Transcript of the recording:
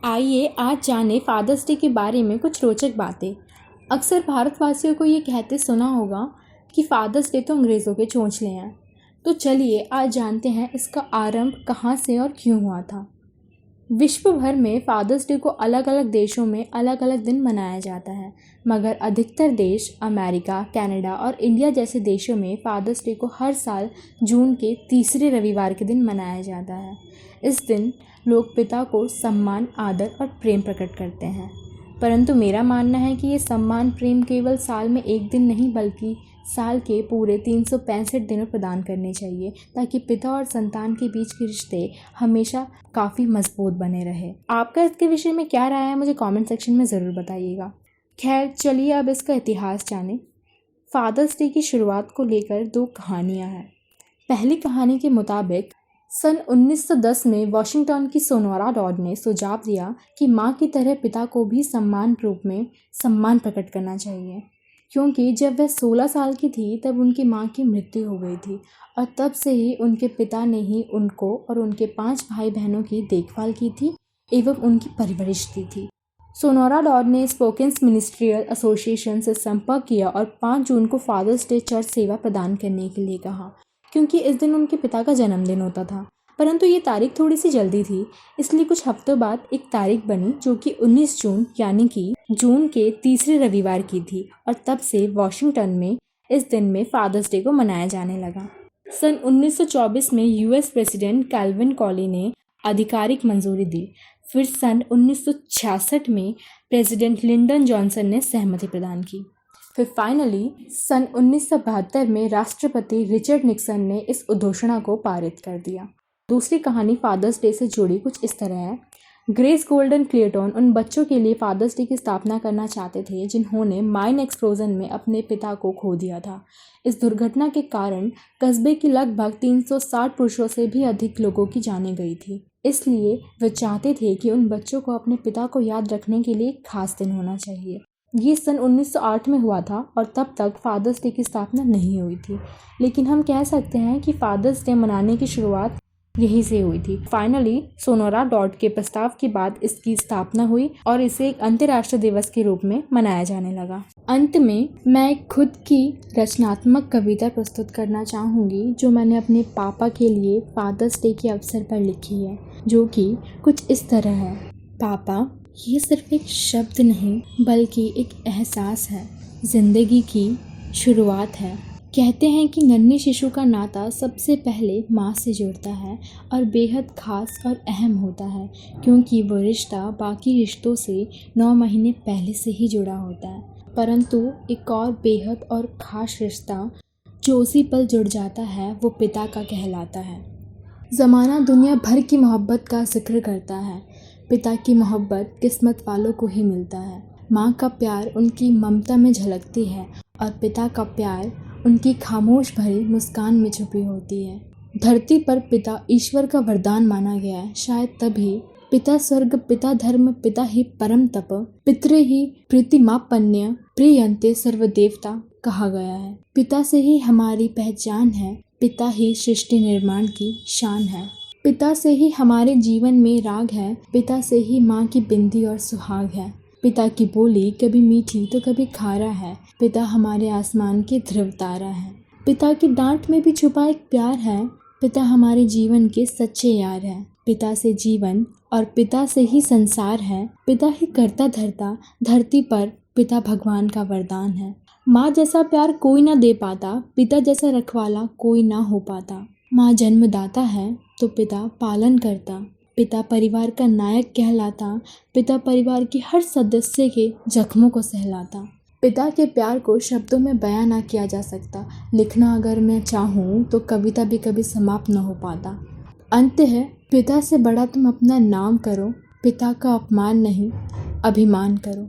आइए आज जाने फादर्स डे के बारे में कुछ रोचक बातें। अक्सर भारतवासियों को ये कहते सुना होगा कि फादर्स डे तो अंग्रेज़ों के चोंचले हैं। तो चलिए आज जानते हैं इसका आरंभ कहाँ से और क्यों हुआ था। विश्व भर में फादर्स डे को अलग अलग देशों में अलग अलग दिन मनाया जाता है, मगर अधिकतर देश अमेरिका, कनाडा और इंडिया जैसे देशों में फादर्स डे को हर साल जून के तीसरे रविवार के दिन मनाया जाता है। इस दिन लोग पिता को सम्मान, आदर और प्रेम प्रकट करते हैं। परंतु मेरा मानना है कि ये सम्मान प्रेम केवल साल में एक दिन नहीं बल्कि साल के पूरे 365 दिनों प्रदान करने चाहिए, ताकि पिता और संतान के बीच के रिश्ते हमेशा काफ़ी मजबूत बने रहे। आपका इसके विषय में क्या राय है, मुझे कमेंट सेक्शन में ज़रूर बताइएगा। खैर चलिए अब इसका इतिहास जानें। फादर्स डे की शुरुआत को लेकर दो कहानियाँ हैं। पहली कहानी के मुताबिक सन 1910 में वाशिंगटन की सोनोरा डॉड ने सुझाव दिया कि माँ की तरह पिता को भी सम्मान रूप में सम्मान प्रकट करना चाहिए, क्योंकि जब वह 16 साल की थी तब उनकी माँ की मृत्यु हो गई थी और तब से ही उनके पिता ने ही उनको और उनके 5 भाई बहनों की देखभाल की थी एवं उनकी परवरिश दी थी। सोनोरा डॉड ने स्पोकेन्स मिनिस्ट्रियल एसोसिएशन से संपर्क किया और 5 जून को फादर्स डे चर्च सेवा प्रदान करने के लिए कहा, क्योंकि इस दिन उनके पिता का जन्मदिन होता था। परंतु ये तारीख थोड़ी सी जल्दी थी, इसलिए कुछ हफ्तों बाद एक तारीख बनी जो कि 19 जून यानी कि जून के तीसरे रविवार की थी और तब से वाशिंगटन में इस दिन में फादर्स डे को मनाया जाने लगा। सन 1924 में यूएस प्रेसिडेंट कैल्विन कॉली ने आधिकारिक मंजूरी दी। फिर सन 1966 में प्रेसिडेंट लिंडन जॉनसन ने सहमति प्रदान की। फिर फाइनली सन 1972 में राष्ट्रपति रिचर्ड निक्सन ने इस उद्घोषणा को पारित कर दिया। दूसरी कहानी फादर्स डे से जुड़ी कुछ इस तरह है। ग्रेस गोल्डन क्लेटन उन बच्चों के लिए फादर्स डे की स्थापना करना चाहते थे जिन्होंने माइन एक्सप्लोजन में अपने पिता को खो दिया था। इस दुर्घटना के कारण कस्बे की लगभग 360 पुरुषों से भी अधिक लोगों की जानें गई थी। इसलिए वे चाहते थे कि उन बच्चों को अपने पिता को याद रखने के लिए एक खास दिन होना चाहिए। ये सन 1908 में हुआ था और तब तक फादर्स डे की स्थापना नहीं हुई थी, लेकिन हम कह सकते हैं कि फादर्स डे मनाने की शुरुआत यहीं से हुई थी। फाइनली सोनोरा डॉड के प्रस्ताव के बाद इसकी स्थापना हुई और इसे एक अंतर्राष्ट्रीय दिवस के रूप में मनाया जाने लगा। अंत में मैं एक खुद की रचनात्मक कविता प्रस्तुत करना चाहूँगी जो मैंने अपने पापा के लिए फादर्स डे के अवसर पर लिखी है, जो कि कुछ इस तरह है। पापा, ये सिर्फ एक शब्द नहीं बल्कि एक एहसास है, जिंदगी की शुरुआत है। कहते हैं कि नन्हे शिशु का नाता सबसे पहले माँ से जुड़ता है और बेहद खास और अहम होता है, क्योंकि वो रिश्ता बाकी रिश्तों से 9 महीने पहले से ही जुड़ा होता है। परंतु एक और बेहद और खास रिश्ता जो उसी पल जुड़ जाता है वो पिता का कहलाता है। ज़माना दुनिया भर की मोहब्बत का जिक्र करता है। पिता की मोहब्बत किस्मत वालों को ही मिलता है। माँ का प्यार उनकी ममता में झलकती है और पिता का प्यार उनकी खामोश भरी मुस्कान में छुपी होती है। धरती पर पिता ईश्वर का वरदान माना गया है। शायद तभी पिता स्वर्ग, पिता धर्म, पिता ही परम तप, पितृ ही प्रीतिमापन्य, प्रियंते सर्वदेवता कहा गया है। पिता से ही हमारी पहचान है, पिता ही सृष्टि निर्माण की शान है। पिता से ही हमारे जीवन में राग है, पिता से ही माँ की बिंदी और सुहाग है। पिता की बोली कभी मीठी तो कभी खारा है, पिता हमारे आसमान के ध्रुव तारा है। पिता की डांट में भी छुपा एक प्यार है, पिता हमारे जीवन के सच्चे यार है। पिता से जीवन और पिता से ही संसार है, पिता ही करता धरता धरती पर, पिता भगवान का वरदान है। माँ जैसा प्यार कोई ना दे पाता, पिता जैसा रखवाला कोई ना हो पाता। माँ जन्मदाता है तो पिता पालन करता, पिता परिवार का नायक कहलाता, पिता परिवार के हर सदस्य के जख्मों को सहलाता। पिता के प्यार को शब्दों में बयां ना किया जा सकता। लिखना अगर मैं चाहूँ तो कविता भी कभी समाप्त न हो पाता। अंत है, पिता से बड़ा तुम अपना नाम करो, पिता का अपमान नहीं अभिमान करो।